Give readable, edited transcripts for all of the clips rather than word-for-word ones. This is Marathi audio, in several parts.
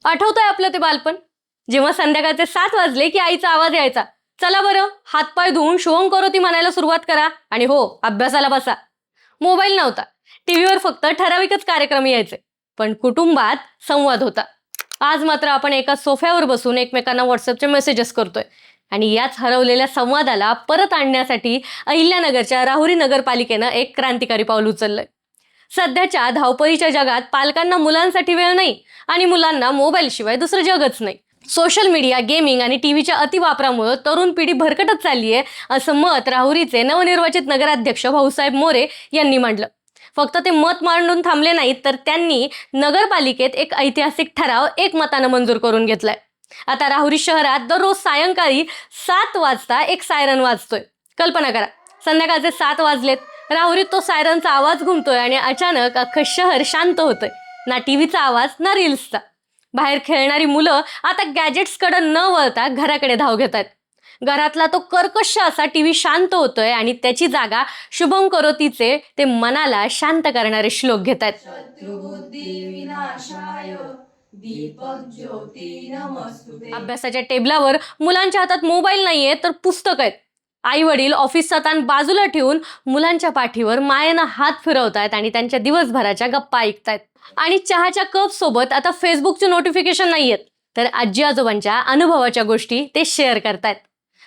आठवतंय आपलं ते बालपण, जेव्हा संध्याकाळचे 7 वाजले की आईचा आवाज यायचा, चला बरं हातपाय धुवून शुभंकरोती म्हणायला सुरुवात करा आणि हो अभ्यासाला बसा. मोबाईल नव्हता, टीव्हीवर फक्त ठराविकच कार्यक्रम यायचे, पण कुटुंबात संवाद होता. आज मात्र आपण एका सोफ्यावर बसून एकमेकांना व्हॉट्सअपचे मेसेजेस करतोय आणि याच हरवलेल्या संवादाला परत आणण्यासाठी अहिल्यानगरच्या राहुरी नगरपालिकेनं एक क्रांतिकारी पाऊल उचललंय. सध्याच्या धावपळीच्या जगात पालकांना मुलांसाठी वेळ नाही आणि मुलांना मोबाईल शिवाय दुसरं जगच नाही. सोशल मीडिया, गेमिंग आणि टीव्हीच्या अतिवापरामुळे तरुण पिढी भरकटत चालली आहे, असं मत राहुरीचे नवनिर्वाचित नगराध्यक्ष भाऊसाहेब मोरे यांनी मांडलं. फक्त ते मत मांडून थांबले नाहीत, तर त्यांनी नगरपालिकेत एक ऐतिहासिक ठराव एकमतानं मंजूर करून घेतलाय. आता राहुरी शहरात दररोज सायंकाळी 7 वाजता एक सायरन वाजतोय. कल्पना करा, संध्याकाळचे 7 वाजलेत, राहुरीत तो सायरनचा आवाज घुमतोय आणि अचानक अख्खं शहर शांत होतंय. ना टीव्हीचा आवाज ना रील्सचा. बाहेर खेळणारी मुलं आता गॅजेट्सकडे न वळता घराकडे धाव घेत आहेत. घरातला तो कर्कश असा टीव्ही शांत होतोय आणि त्याची जागा शुभंकरोतीचे ते मनाला शांत करणारे श्लोक घेत आहेत. अभ्यासाच्या टेबलावर मुलांच्या हातात मोबाईल नाहीये, तर पुस्तक आहेत. आई वडील ऑफिसचा ताण बाजूला ठेवून मुलांच्या पाठीवर मायेनं हात फिरवतायत आणि त्यांच्या दिवसभराच्या गप्पा ऐकतायत. आणि चहाच्या कप सोबत आता फेसबुकचे नोटिफिकेशन नाहीयेत, तर आजी आजोबांच्या अनुभवाच्या गोष्टी ते शेअर करतायत.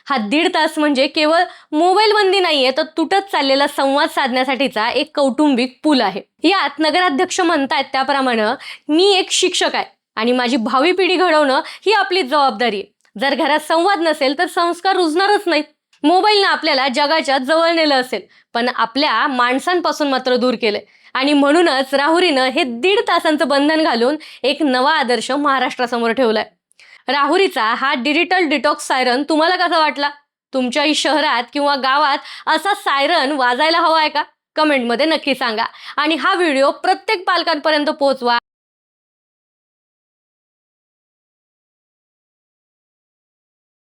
हा 1.5 तास म्हणजे केवळ मोबाईल बंदी नाहीये, तर तुटत चाललेला संवाद साधण्यासाठीचा एक कौटुंबिक पूल आहे. यात नगराध्यक्ष म्हणतायत त्याप्रमाणे मी एक शिक्षक आहे आणि माझी भावी पिढी घडवणं ही आपली जबाबदारी आहे. जर घरात संवाद नसेल तर संस्कार रुजणारच नाहीत. मोबाईलनं आपल्याला जगाच्या जवळ नेलं असेल, पण आपल्या माणसांपासून मात्र दूर केलंय. आणि म्हणूनच राहुरीनं हे 1.5 तासांचं बंधन घालून एक नवा आदर्श महाराष्ट्रासमोर ठेवलाय. राहुरीचा हा डिजिटल डिटॉक्स सायरन तुम्हाला कसा वाटला? तुमच्याही शहरात किंवा गावात असा सायरन वाजायला हवा आहे का? कमेंटमध्ये नक्की सांगा आणि हा व्हिडिओ प्रत्येक पालकांपर्यंत पोहोचवा.